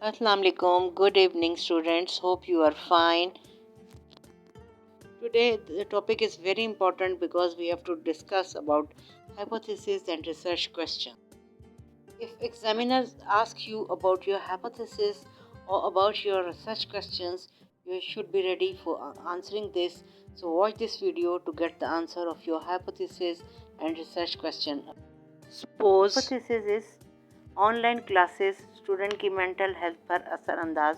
Assalamu alaikum. Good evening, students. Hope you are fine. Today, the topic is very important because we have to discuss about hypothesis and research question. If examiners ask you about your hypothesis or about your research questions, you should be ready for answering this. So, watch this video to get the answer of your hypothesis and research question. Suppose hypothesis is online classes student की mental health पर असरअंदाज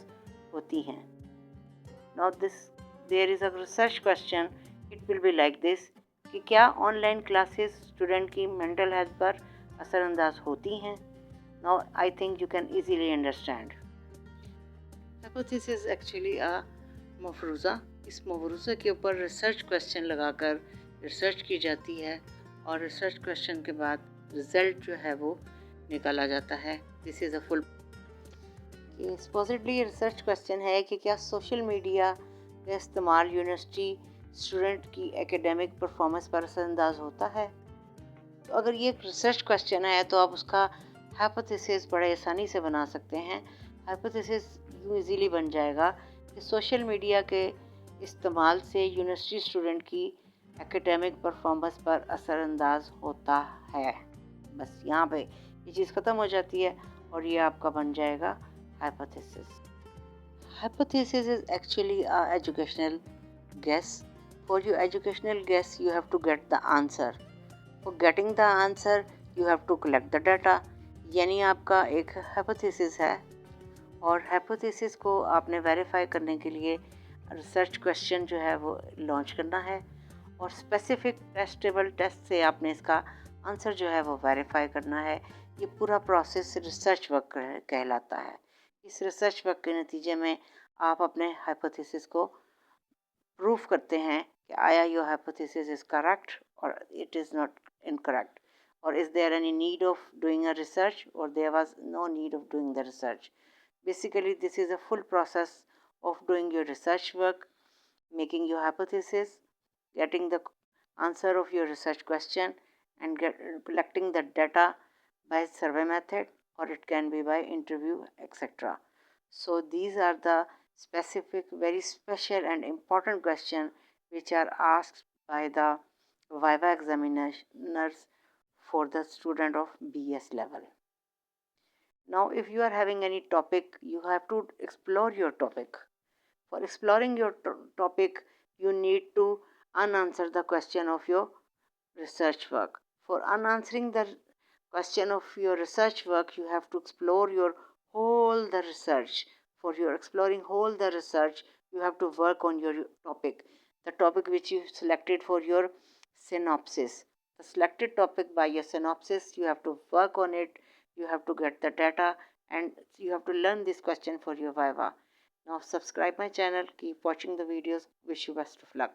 होती हैं. Now this there is a research question. It will be like this कि क्या online classes student की mental health पर असरअंदाज होती हैं. Now I think you can easily understand. Hypothesis actually a मफरूज़ा. इस मफरूज़ा के ऊपर रिसर्च क्वेश्चन लगाकर रिसर्च की जाती है और रिसर्च क्वेश्चन के बाद रिज़ल्ट जो है वो निकाला जाता है. This is a full. Supposedly research question है कि क्या सोशल मीडिया का इस्तेमाल यूनिवर्सिटी स्टूडेंट की एकेडमिक परफॉर्मेंस पर असरअंदाज होता है. तो अगर ये एक रिसर्च क्वेश्चन है तो आप उसका हाइपोथेसिस बड़े आसानी से बना सकते हैं. हाइपोथेसिस यूँ इजीली बन जाएगा कि सोशल मीडिया के इस्तेमाल से यूनिवर्सिटी स्टूडेंट की एकेडमिक परफॉर्मेंस पर असरअंदाज होता है. बस यहाँ पे ये चीज़ ख़त्म हो जाती है और ये आपका बन जाएगा hypothesis. Hypothesis is actually a educational guess. For your educational guess, you have to get the answer. For getting the answer, you have to collect the data. यानी आपका एक hypothesis है और hypothesis को आपने verify करने के लिए रिसर्च क्वेश्चन जो है वो लॉन्च करना है और स्पेसिफिक टेस्टेबल टेस्ट से आपने इसका आंसर जो है वो वेरीफाई करना है. ये पूरा प्रोसेस रिसर्च वर्क कहलाता है. इस रिसर्च वर्क के नतीजे में आप अपने हाइपोथेसिस को प्रूफ करते हैं कि आया योर हाइपोथेसिस इज़ करेक्ट और इट इज़ नॉट इनकरेक्ट, और is there any need of doing a research और there was no need of doing the research. Basically this is a full process of doing your research work, making your hypothesis, getting the answer of your research question, and collecting the data by survey method, or it can be by interview, etc. So these are the specific, very special and important questions which are asked by the Viva examiners for the student of BS level. Now if you are having any topic, you have to explore your topic. For exploring your topic, you need to unanswer the question of your research work. For unanswering the question of your research work, you have to explore your whole the research. For your exploring whole the research, you have to work on your topic, the topic which you selected for your synopsis. The selected topic by your synopsis, you have to work on it, you have to get the data, and you have to learn this question for your Viva. Now subscribe my channel, keep watching the videos, wish you best of luck.